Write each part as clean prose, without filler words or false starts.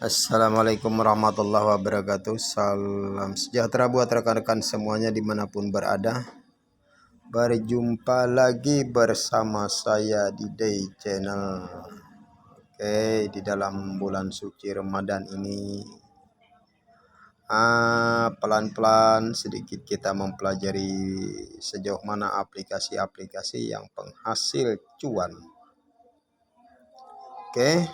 Assalamualaikum warahmatullahi wabarakatuh. Salam sejahtera buat rekan-rekan semuanya dimanapun berada. Berjumpa lagi bersama saya di Day Channel. Oke, di dalam bulan suci Ramadan ini pelan-pelan sedikit kita mempelajari sejauh mana aplikasi-aplikasi yang penghasil cuan. Oke,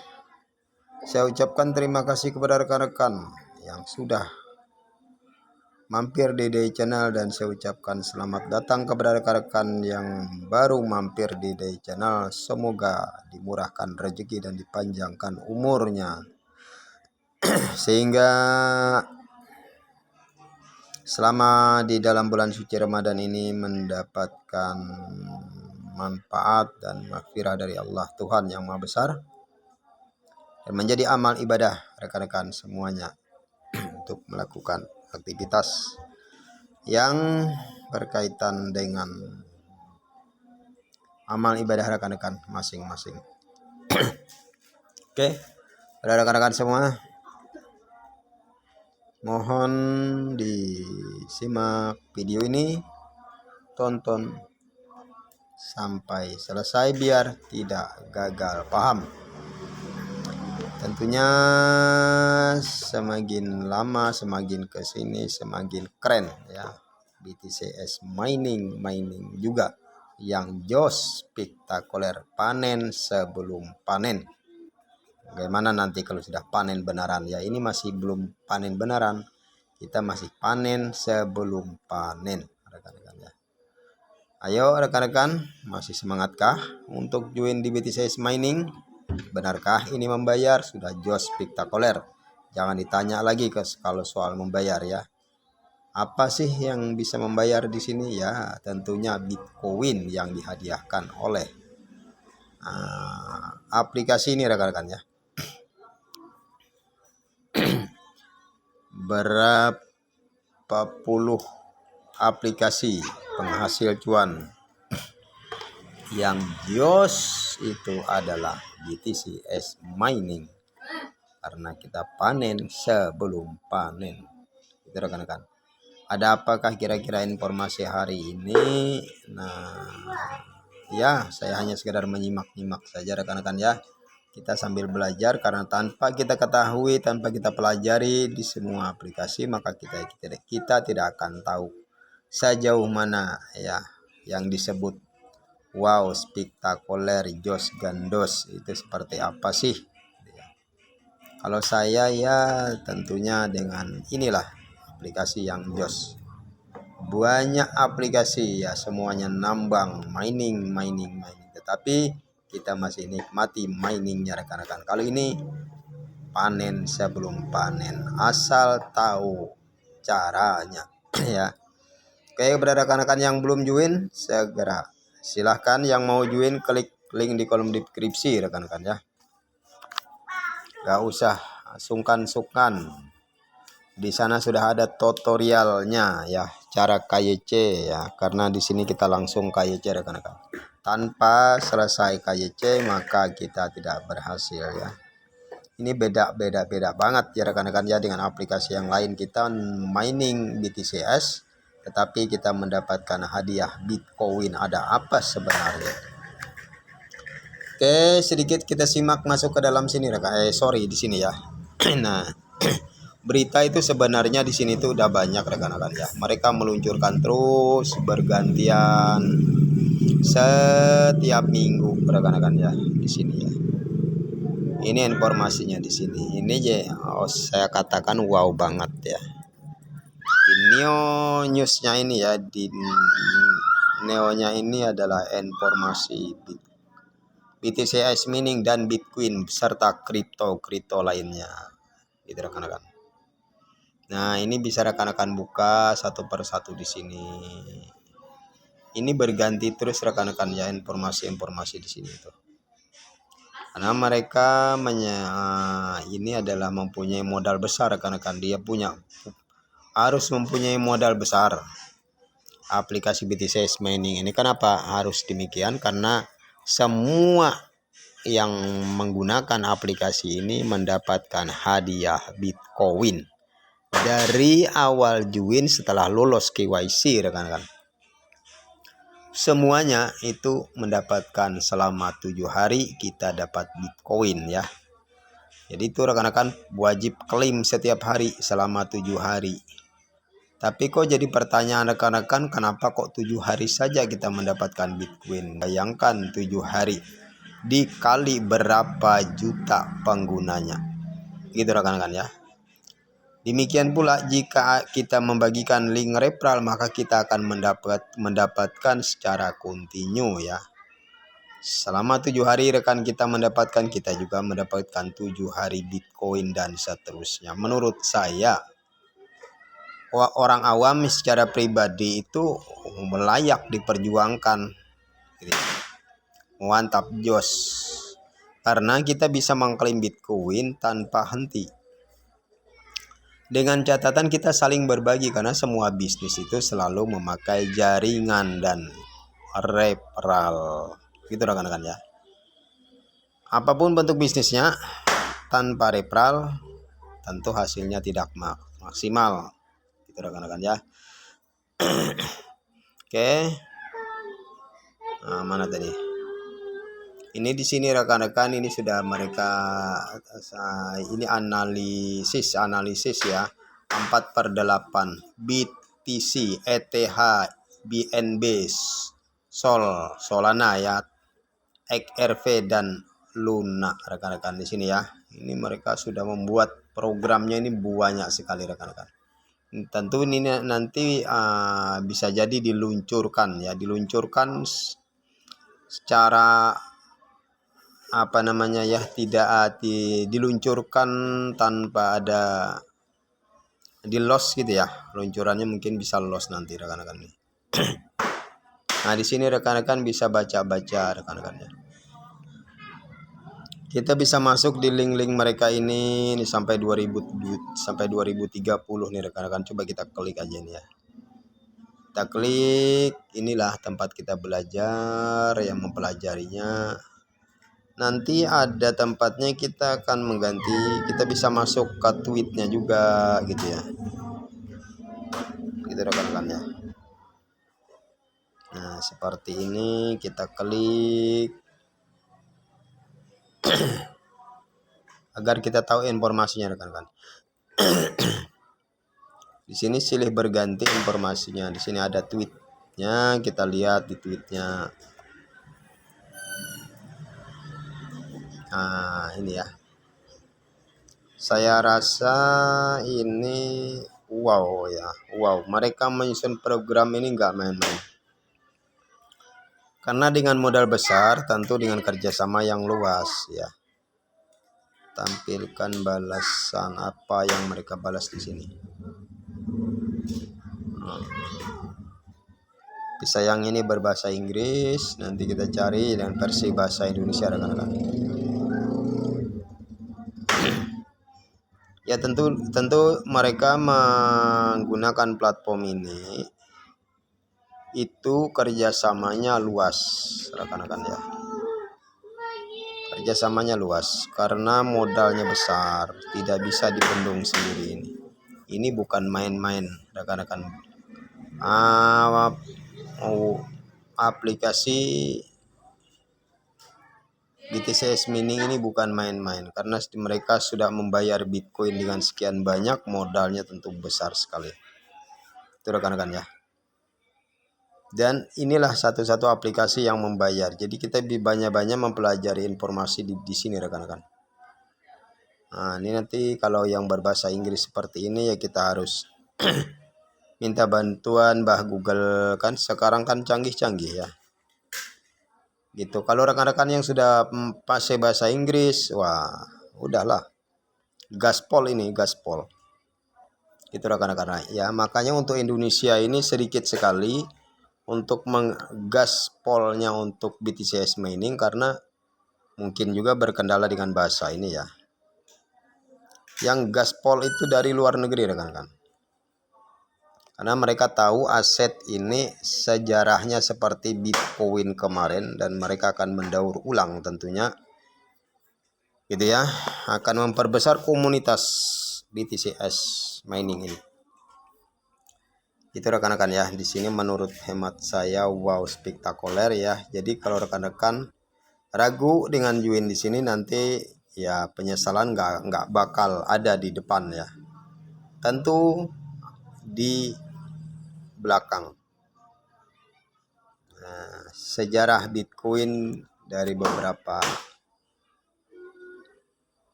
saya ucapkan terima kasih kepada rekan-rekan yang sudah mampir di Day Channel, dan saya ucapkan selamat datang kepada rekan-rekan yang baru mampir di Day Channel. Semoga dimurahkan rezeki dan dipanjangkan umurnya sehingga selama di dalam bulan suci Ramadan ini mendapatkan manfaat dan maghfirah dari Allah Tuhan yang Maha Besar, dan menjadi amal ibadah rekan-rekan semuanya untuk melakukan aktivitas yang berkaitan dengan amal ibadah rekan-rekan masing-masing. Oke, pada rekan-rekan semua, mohon disimak video ini, tonton sampai selesai biar tidak gagal paham. Tentunya semakin lama semakin kesini semakin keren ya. BTCS mining juga yang jos spektakuler, panen sebelum panen. Bagaimana nanti kalau sudah panen beneran ya? Ini masih belum panen beneran, kita masih panen sebelum panen rekan-rekan ya. Ayo rekan-rekan, masih semangatkah untuk join di BTCS mining? Benarkah ini membayar? Sudah jos spektakuler. Jangan ditanya lagi kalau soal membayar ya. Apa sih yang bisa membayar di sini? Ya, tentunya Bitcoin yang dihadiahkan oleh aplikasi ini rekan-rekan ya. Berapa puluh aplikasi penghasil cuan yang jos itu adalah BTCS mining, karena kita panen sebelum panen. Itu rekan-rekan. Ada apakah kira-kira informasi hari ini? Nah, ya saya hanya sekedar menyimak-nyimak saja rekan-rekan ya. Kita sambil belajar, karena tanpa kita ketahui, tanpa kita pelajari di semua aplikasi, maka kita tidak akan tahu sejauh mana ya yang disebut wow spektakuler, jos gandos itu seperti apa sih. Kalau saya ya tentunya dengan inilah aplikasi yang jos. Banyak aplikasi ya, semuanya nambang, mining, tetapi kita masih nikmati miningnya rekan-rekan. Kali ini panen sebelum panen, asal tahu caranya ya. Oke, kepada rekan-rekan yang belum join, segera silahkan yang mau join klik link di kolom deskripsi rekan-rekan ya. Gak usah sungkan-sungkan. Di sana sudah ada tutorialnya ya, cara KYC ya, karena di sini kita langsung KYC rekan-rekan. Tanpa selesai KYC maka kita tidak berhasil ya. Ini beda banget ya rekan-rekan ya dengan aplikasi yang lain. Kita mining BTCS tetapi kita mendapatkan hadiah Bitcoin. Ada apa sebenarnya? Oke, sedikit kita simak masuk ke dalam sini rekan. Di sini ya. Nah, berita itu sebenarnya di sini tuh udah banyak rekan-rekan ya. Mereka meluncurkan terus bergantian setiap minggu rekan-rekan ya di sini ya. Ini informasinya di sini. Ini saya katakan wow banget ya. Di Neo Newsnya ini ya, di Neonya ini adalah informasi BTCS mining dan Bitcoin serta kripto lainnya. Gitu rekan-rekan. Nah, ini bisa rekan-rekan buka satu persatu di sini. Ini berganti terus rekan-rekan ya informasi-informasi di sini tuh. Karena mereka ini adalah mempunyai modal besar rekan-rekan. Dia harus mempunyai modal besar. Aplikasi BTCS mining ini kenapa harus demikian? Karena semua yang menggunakan aplikasi ini mendapatkan hadiah Bitcoin dari awal join setelah lolos KYC rekan-rekan. Semuanya itu mendapatkan selama 7 hari kita dapat Bitcoin ya. Jadi itu rekan-rekan wajib klaim setiap hari selama 7 hari. Tapi kok jadi pertanyaan rekan-rekan, kenapa kok 7 hari saja kita mendapatkan Bitcoin? Bayangkan 7 hari dikali berapa juta penggunanya. Gitu rekan-rekan ya. Demikian pula jika kita membagikan link referral, maka kita akan mendapatkan secara kontinu ya. Selama 7 hari rekan kita mendapatkan, kita juga mendapatkan 7 hari Bitcoin dan seterusnya. Menurut saya, orang awam secara pribadi itu layak diperjuangkan. Mantap jos. Karena kita bisa mengklaim Bitcoin tanpa henti. Dengan catatan kita saling berbagi, karena semua bisnis itu selalu memakai jaringan dan referral. Gitu rekan-rekan ya. Apapun bentuk bisnisnya, tanpa referral tentu hasilnya tidak maksimal. Gitu rekan-rekan ya. Oke. Nah, mana tadi? Ini di sini rekan-rekan, ini sudah mereka ini analisis ya. 4/8 BTC, ETH, BNB, Solana ya, XRP dan Luna rekan-rekan di sini ya. Ini mereka sudah membuat programnya, ini banyak sekali rekan-rekan. Tentu ini nanti bisa jadi diluncurkan secara tidak diluncurkan tanpa ada di loss gitu ya. Luncurannya mungkin bisa loss nanti rekan-rekan nih. Nah, di sini rekan-rekan bisa baca-baca rekan-rekannya. Kita bisa masuk di link-link mereka ini sampai 2030 nih rekan-rekan. Coba kita klik aja nih ya. Kita klik, inilah tempat kita belajar, yang mempelajarinya. Nanti ada tempatnya kita akan mengganti, kita bisa masuk ke tweetnya juga gitu ya. Gitu rekan-rekan ya. Nah, seperti ini kita klik agar kita tahu informasinya rekan-rekan. Di sini silih berganti informasinya. Di sini ada tweetnya, kita lihat di tweetnya. Nah, ini ya. Saya rasa ini wow ya. Wow, mereka menyusun program ini nggak main-main. Karena dengan modal besar, tentu dengan kerjasama yang luas ya. Tampilkan balasan apa yang mereka balas di sini. Bisa yang ini berbahasa Inggris, nanti kita cari dengan versi bahasa Indonesia rekan-rekan. Ya tentu mereka menggunakan platform ini itu kerjasamanya luas rekan-rekan ya. Kerjasamanya luas karena modalnya besar, tidak bisa dibendung sendiri ini. Ini bukan main-main rekan-rekan. Aplikasi BTC Mining ini bukan main-main, karena mereka sudah membayar Bitcoin dengan sekian banyak, modalnya tentu besar sekali. Itu rekan-rekan ya. Dan inilah satu-satu aplikasi yang membayar. Jadi kita banyak-banyak mempelajari informasi di sini rekan-rekan. Nah, ini nanti kalau yang berbahasa Inggris seperti ini ya kita harus minta bantuan Google, kan sekarang kan canggih-canggih ya. Gitu. Kalau rekan-rekan yang sudah fase bahasa Inggris, wah, udahlah. Gaspol ini, gaspol. Itu rekan-rekan. Ya, makanya untuk Indonesia ini sedikit sekali untuk menggaspolnya untuk BTC Mining, karena mungkin juga berkendala dengan bahasa ini ya. Yang gaspol itu dari luar negeri rekan-rekan. Karena mereka tahu aset ini sejarahnya seperti Bitcoin kemarin, dan mereka akan mendaur ulang tentunya gitu ya, akan memperbesar komunitas BTCS mining ini. Itu rekan-rekan ya, di sini menurut hemat saya wow spektakuler ya. Jadi kalau rekan-rekan ragu dengan join di sini, nanti ya penyesalan nggak bakal ada di depan ya, tentu di belakang. Nah, sejarah Bitcoin dari beberapa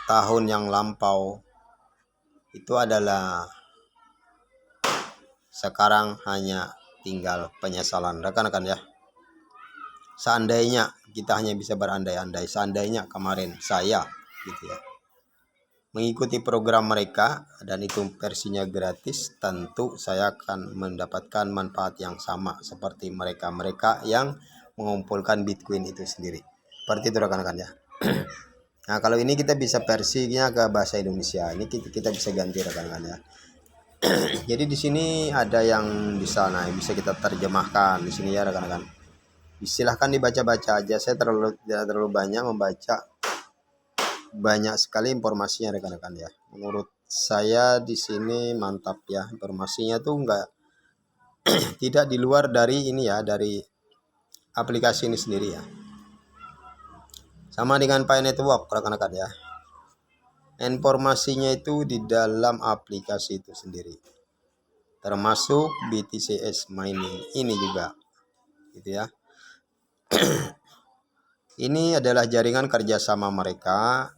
tahun yang lampau itu adalah sekarang hanya tinggal penyesalan rekan-rekan ya. Seandainya kita hanya bisa berandai-andai, seandainya kemarin saya gitu ya mengikuti program mereka dan itu versinya gratis, tentu saya akan mendapatkan manfaat yang sama seperti mereka yang mengumpulkan Bitcoin itu sendiri. Seperti itu rekan-rekan ya. Nah, kalau ini kita bisa versinya ke bahasa Indonesia. Ini kita bisa ganti rekan-rekan ya. Jadi di sini ada yang bisa kita terjemahkan di sini ya rekan-rekan. Silahkan dibaca-baca aja. Saya tidak terlalu banyak membaca. Banyak sekali informasinya rekan-rekan ya. Menurut saya di sini mantap ya. Informasinya tuh tidak di luar dari ini ya, dari aplikasi ini sendiri ya. Sama dengan Pi Network rekan-rekan ya. Informasinya itu di dalam aplikasi itu sendiri. Termasuk BTCS mining ini juga. Gitu ya. Ini adalah jaringan kerjasama mereka.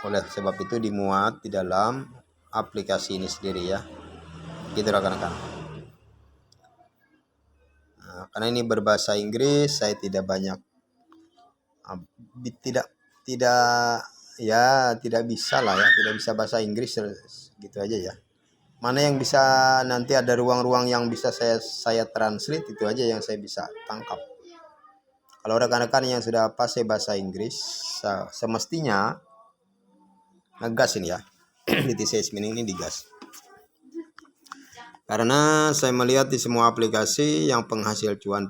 Oleh sebab itu dimuat di dalam aplikasi ini sendiri ya. Gitu rekan-rekan. Nah, karena ini berbahasa Inggris, saya tidak banyak tidak bisa lah ya, tidak bisa bahasa Inggris gitu aja ya. Mana yang bisa nanti ada ruang-ruang yang bisa saya translate, itu aja yang saya bisa tangkap. Kalau rekan-rekan yang sudah fasih bahasa Inggris, semestinya ngegas ini ya. BTCS mining ini digas. Karena saya melihat di semua aplikasi yang penghasil cuan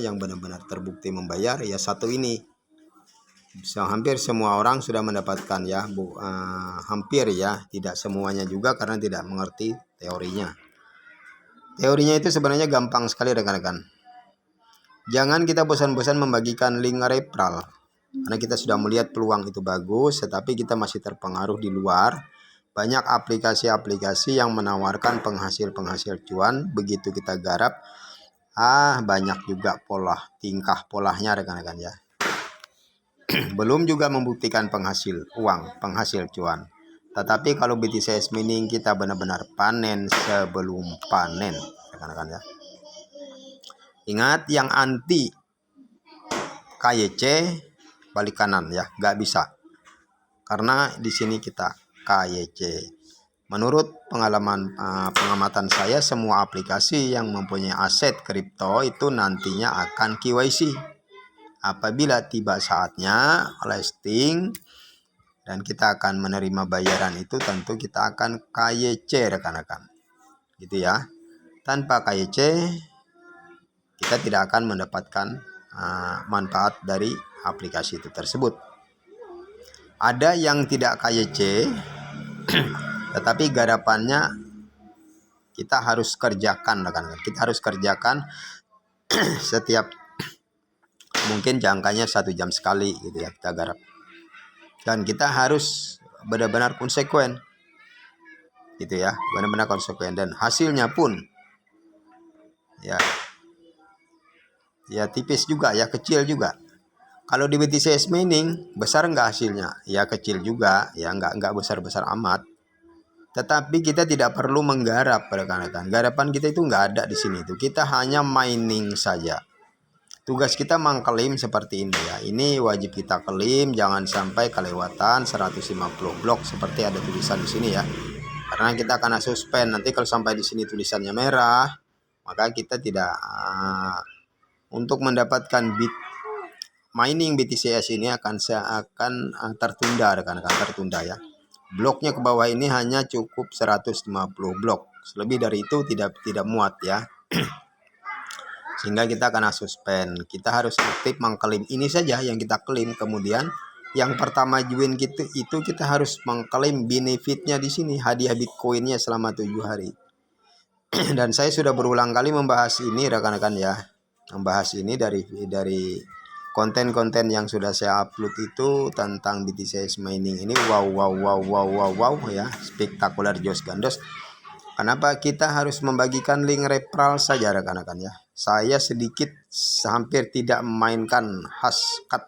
yang benar-benar terbukti membayar ya satu ini. Hampir semua orang sudah mendapatkan ya, hampir ya, tidak semuanya juga karena tidak mengerti teorinya. Teorinya itu sebenarnya gampang sekali rekan-rekan. Jangan kita bosan-bosan membagikan link referral. Karena kita sudah melihat peluang itu bagus, tetapi kita masih terpengaruh di luar. Banyak aplikasi-aplikasi yang menawarkan penghasil cuan, begitu kita garap, banyak juga tingkah polanya rekan-rekan ya. Belum juga membuktikan penghasil cuan. Tetapi kalau BTCS mining kita benar-benar panen sebelum panen rekan-rekan ya. Ingat, yang anti KYC balik kanan ya, nggak bisa. Karena di sini kita KYC. Menurut pengamatan saya, semua aplikasi yang mempunyai aset kripto itu nantinya akan KYC. Apabila tiba saatnya listing dan kita akan menerima bayaran itu, tentu kita akan KYC rekan-rekan. Gitu ya. Tanpa KYC kita tidak akan mendapatkan manfaat dari aplikasi itu tersebut. Ada yang tidak KYC tetapi garapannya kita harus kerjakan rekan-rekan. Kita harus kerjakan setiap mungkin jangkanya 1 jam sekali gitu ya kita garap. Dan kita harus benar-benar konsekuen. Gitu ya, benar-benar konsekuen, dan hasilnya pun ya tipis juga ya, kecil juga. Kalau di BTCS mining besar enggak hasilnya? Ya kecil juga ya, enggak besar-besar amat. Tetapi kita tidak perlu menggarap rekan-rekan. Garapan kita itu enggak ada di sini itu. Kita hanya mining saja. Tugas kita mengklaim seperti ini ya. Ini wajib kita klaim, jangan sampai kelewatan 150 blok seperti ada tulisan di sini ya. Karena kita akan suspend. Nanti kalau sampai di sini tulisannya merah, maka kita tidak untuk mendapatkan mining BTCS ini akan tertunda rekan-rekan, tertunda ya. Bloknya ke bawah ini hanya cukup 150 blok. Lebih dari itu tidak muat ya. sehingga kita kena suspend. Kita harus aktif mengklaim ini saja yang kita klaim. Kemudian yang pertama join gitu itu kita harus mengklaim benefitnya di sini, hadiah Bitcoinnya selama 7 hari. Dan saya sudah berulang kali membahas ini rekan-rekan ya, membahas ini dari konten-konten yang sudah saya upload itu tentang BTC mining ini. Wow ya, spektakuler jos gandos. Kenapa kita harus membagikan link referral saja rekan-rekan ya? Saya sedikit hampir tidak memainkan hashtag.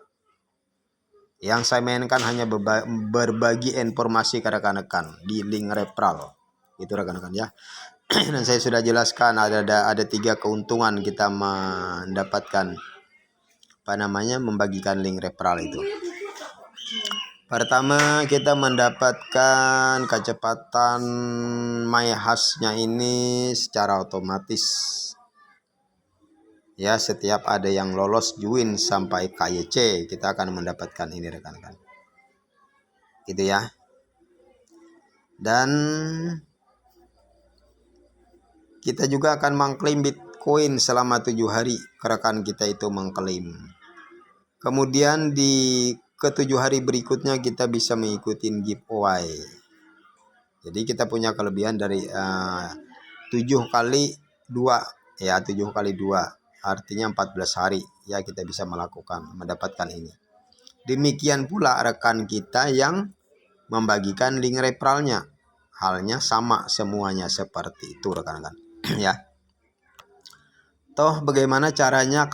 Yang saya mainkan hanya berbagi informasi ke rekan-rekan di link referral. Itu rekan-rekan ya. Dan saya sudah jelaskan ada 3 keuntungan kita mendapatkan membagikan link referral itu. Pertama, kita mendapatkan kecepatan my hash-nya ini secara otomatis. Ya, setiap ada yang lolos join sampai KYC, kita akan mendapatkan ini rekan-rekan. Gitu ya. Dan kita juga akan mengklaim Bitcoin selama 7 hari. Rekan kita itu mengklaim. Kemudian di ke-7 hari berikutnya kita bisa mengikuti giveaway. Jadi kita punya kelebihan dari 7 kali 2 ya, 7 kali 2 artinya 14 hari ya, kita bisa mendapatkan ini. Demikian pula rekan kita yang membagikan link referralnya, halnya sama semuanya seperti itu rekan-rekan ya. Toh bagaimana caranya?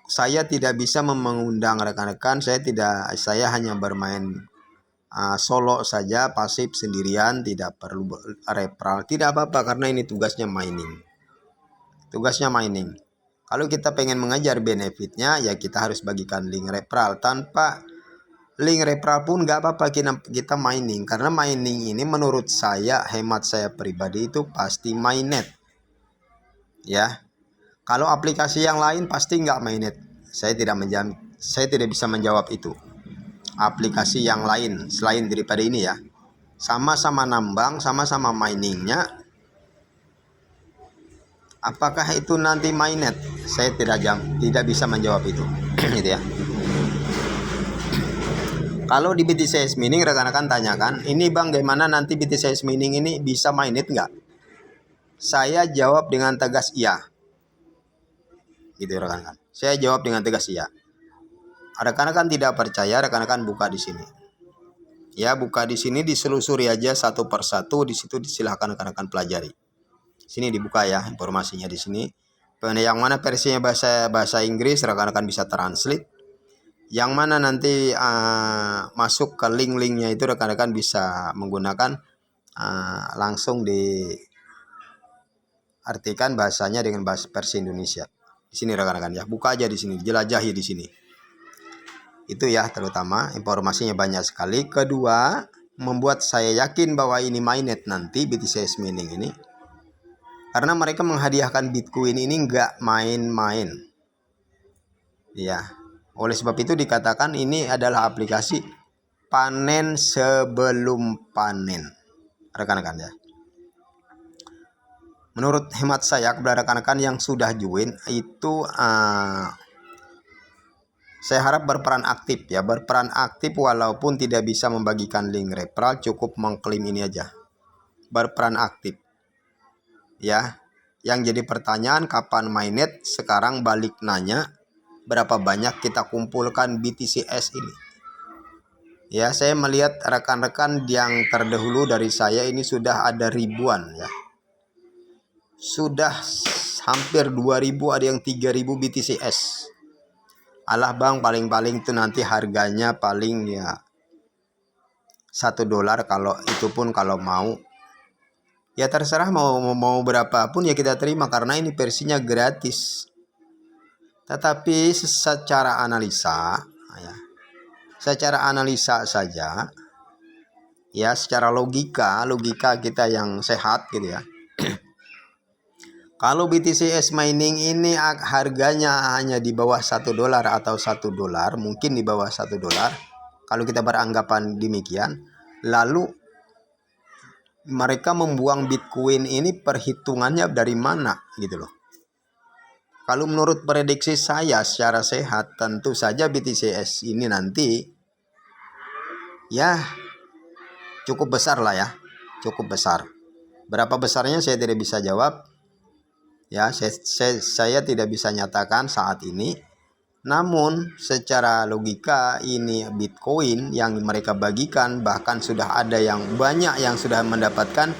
Saya tidak bisa mengundang rekan-rekan, saya hanya bermain solo saja, pasif sendirian, tidak perlu referral, tidak apa-apa karena ini tugasnya mining. Kalau kita pengen mengejar benefitnya ya kita harus bagikan link referral. Tanpa link referral pun nggak apa-apa kita mining, karena mining ini menurut saya, hemat saya pribadi itu pasti mainnet ya. Kalau aplikasi yang lain pasti nggak mainnet. Saya tidak bisa menjawab itu. Aplikasi yang lain selain daripada ini ya, sama-sama nambang, sama-sama miningnya, apakah itu nanti mainnet? Saya tidak bisa menjawab itu. Gitu ya. Kalau di BTC mining rekan-rekan tanyakan, ini bang gimana nanti BTC mining ini bisa mainnet nggak? Saya jawab dengan tegas iya. Gitu rekan-rekan. Saya jawab dengan tegas iya. Rekan-rekan tidak percaya, rekan-rekan buka di sini. Ya, buka di sini, diselusuri aja satu persatu, di situ silahkan rekan-rekan pelajari. Sini dibuka ya informasinya di sini. Yang mana versinya bahasa Inggris, rekan-rekan bisa translate. Yang mana nanti masuk ke link-linknya itu rekan-rekan bisa menggunakan langsung diartikan bahasanya dengan bahasa versi Indonesia. Di sini rekan-rekan ya, buka aja di sini, jelajahi di sini. Itu ya, terutama informasinya banyak sekali. Kedua, membuat saya yakin bahwa ini mainnet nanti BTC mining ini, karena mereka menghadiahkan Bitcoin ini nggak main-main ya. Oleh sebab itu dikatakan ini adalah aplikasi panen sebelum panen rekan-rekan ya. Menurut hemat saya kepada rekan-rekan yang sudah join itu saya harap berperan aktif ya, walaupun tidak bisa membagikan link referral, cukup mengklaim ini aja. Berperan aktif. Ya. Yang jadi pertanyaan kapan mainnet? Sekarang balik nanya, berapa banyak kita kumpulkan BTCS ini? Ya, saya melihat rekan-rekan yang terdahulu dari saya ini sudah ada ribuan ya. Sudah hampir 2000, ada yang 3000 BTCS. Alah bang, paling-paling itu nanti harganya paling ya $1, kalau itu pun kalau mau. Ya terserah mau berapapun ya kita terima karena ini versinya gratis. Tetapi secara analisa saja ya, secara logika kita yang sehat gitu ya. Kalau BTCS mining ini harganya hanya di bawah $1 atau $1, mungkin di bawah $1 kalau kita beranggapan demikian, lalu mereka membuang Bitcoin ini perhitungannya dari mana gitu loh. Kalau menurut prediksi saya secara sehat, tentu saja BTCS ini nanti ya cukup besar lah ya, cukup besar. Berapa besarnya saya tidak bisa jawab. Ya, saya tidak bisa nyatakan saat ini. Namun secara logika ini Bitcoin yang mereka bagikan, bahkan sudah ada yang banyak yang sudah mendapatkan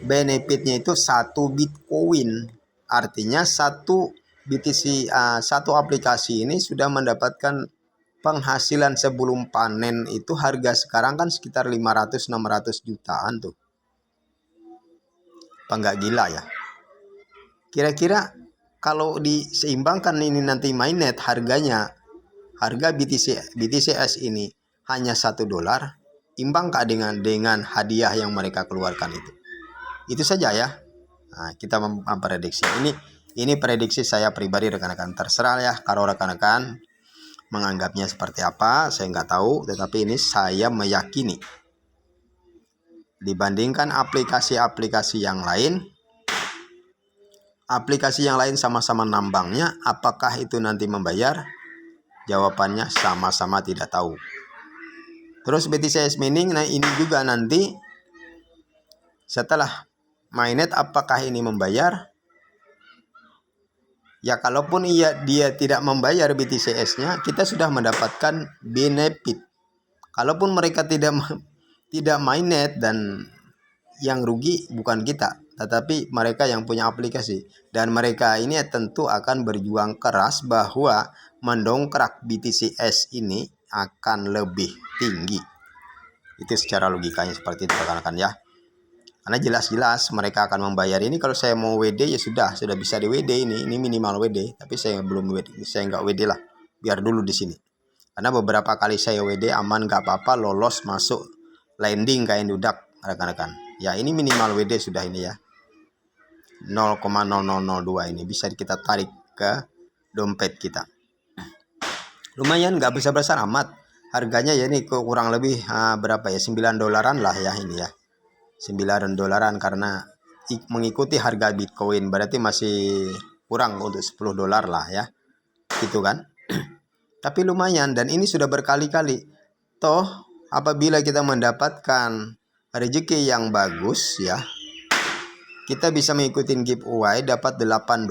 benefitnya itu 1 Bitcoin. Artinya satu BTC, satu aplikasi ini sudah mendapatkan penghasilan sebelum panen itu harga sekarang kan sekitar 500-600 jutaan tuh. Apa nggak gila ya? Kira-kira kalau diseimbangkan ini nanti mainnet harganya, harga BTCS ini hanya $1, imbangkah dengan hadiah yang mereka keluarkan itu? Itu saja ya. Nah, kita memprediksi. Ini prediksi saya pribadi rekan-rekan. Terserah ya kalau rekan-rekan menganggapnya seperti apa, saya nggak tahu. Tetapi ini saya meyakini dibandingkan aplikasi-aplikasi yang lain. Aplikasi yang lain sama-sama nambangnya, apakah itu nanti membayar? Jawabannya sama-sama tidak tahu. Terus BTCS Mining, nah ini juga nanti setelah mainnet apakah ini membayar? Ya kalaupun dia tidak membayar BTCS-nya, kita sudah mendapatkan benefit. Kalaupun mereka tidak mainnet, dan yang rugi bukan kita, tetapi mereka yang punya aplikasi. Dan mereka ini tentu akan berjuang keras bahwa mendongkrak BTCS ini akan lebih tinggi. Itu secara logikanya seperti itu rekan-rekan ya. Karena jelas-jelas mereka akan membayar ini. Kalau saya mau WD ya sudah bisa di WD ini minimal WD, tapi saya belum WD, saya nggak WD lah, biar dulu di sini. Karena beberapa kali saya WD aman, nggak apa-apa, lolos masuk landing kayak dudak rekan-rekan. Ya ini minimal WD sudah ini ya. 0,0002 ini bisa kita tarik ke dompet kita. Lumayan, nggak besar-besar amat. Harganya ya ini kurang lebih berapa ya, $9 lah ya ini ya. $9 karena mengikuti harga Bitcoin, berarti masih kurang untuk $10 lah ya, gitu kan. Tapi lumayan, dan ini sudah berkali-kali. Toh apabila kita mendapatkan rezeki yang bagus ya, kita bisa mengikuti giveaway dapat $8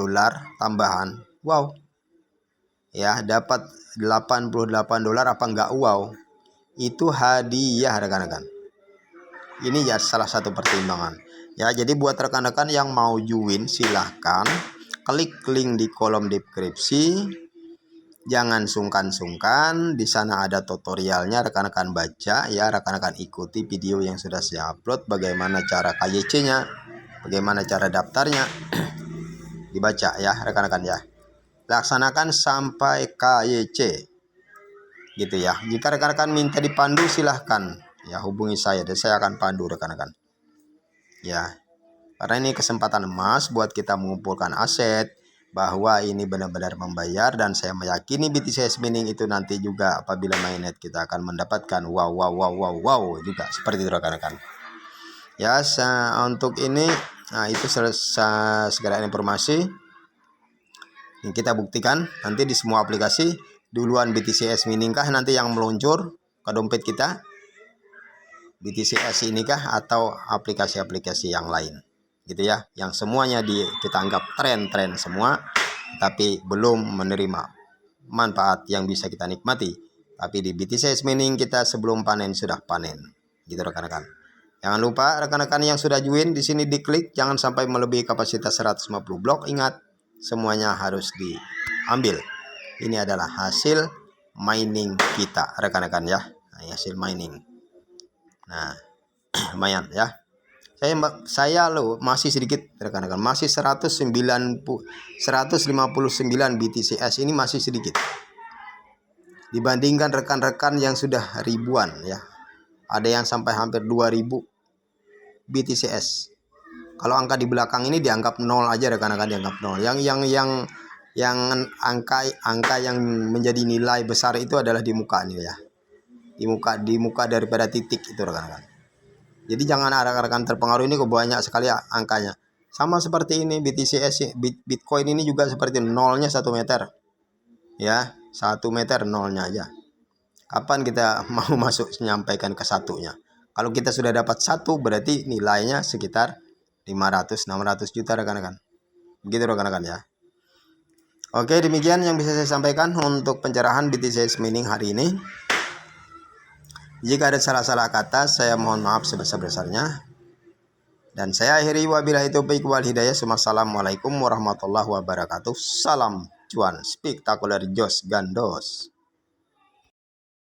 tambahan. Wow ya, dapat $88 apa enggak wow, itu hadiah rekan-rekan. Ini ya salah satu pertimbangan. Ya, jadi buat rekan-rekan yang mau join silahkan klik link di kolom deskripsi. Jangan sungkan-sungkan, di sana ada tutorialnya, rekan-rekan baca ya, rekan-rekan ikuti video yang sudah saya upload, bagaimana cara KYC-nya, bagaimana cara daftarnya. Dibaca ya rekan-rekan ya. Laksanakan sampai KYC. Gitu ya. Jika rekan-rekan minta dipandu silahkan ya hubungi saya dan saya akan pandu rekan-rekan. Ya. Karena ini kesempatan emas buat kita mengumpulkan aset, bahwa ini benar-benar membayar, dan saya meyakini BTCS Mining itu nanti juga apabila mainnet kita akan mendapatkan wow juga seperti itu rekan-rekan. Ya, untuk ini itu segala informasi yang kita buktikan. Nanti di semua aplikasi duluan BTCS Mining kah nanti yang meluncur ke dompet kita, BTCS ini kah atau aplikasi-aplikasi yang lain, gitu ya, yang semuanya kita anggap tren semua, tapi belum menerima manfaat yang bisa kita nikmati. Tapi di BTCS Mining kita sebelum panen sudah panen, gitu rekan-rekan. Jangan lupa rekan-rekan yang sudah join di sini diklik, jangan sampai melebihi kapasitas 150 blok. Ingat, semuanya harus diambil. Ini adalah hasil mining kita rekan-rekan ya. Nah, hasil mining. Nah, lumayan ya. Saya masih sedikit rekan-rekan, masih 159 BTCS ini masih sedikit dibandingkan rekan-rekan yang sudah ribuan ya. Ada yang sampai hampir 2000 BTCS. Kalau angka di belakang ini dianggap nol aja rekan-rekan, dianggap nol. Yang angka yang menjadi nilai besar itu adalah di muka ini ya. Di muka daripada titik itu rekan-rekan. Jadi jangan rekan-rekan terpengaruh, ini banyak sekali angkanya. Sama seperti ini Bitcoin ini juga seperti nolnya 1 meter. Ya, 1 meter nolnya aja. Kapan kita mau masuk menyampaikan ke satunya? Kalau kita sudah dapat 1 berarti nilainya sekitar 500-600 juta rekan-rekan. Begitu rekan-rekan ya. Oke, demikian yang bisa saya sampaikan untuk pencerahan BTC mining hari ini. Jika ada salah-salah kata, saya mohon maaf sebesar-besarnya. Dan saya akhiri wabillahi taufiq wal hidayah. Wassalamualaikum warahmatullahi wabarakatuh. Salam cuan spektakuler jos gandos.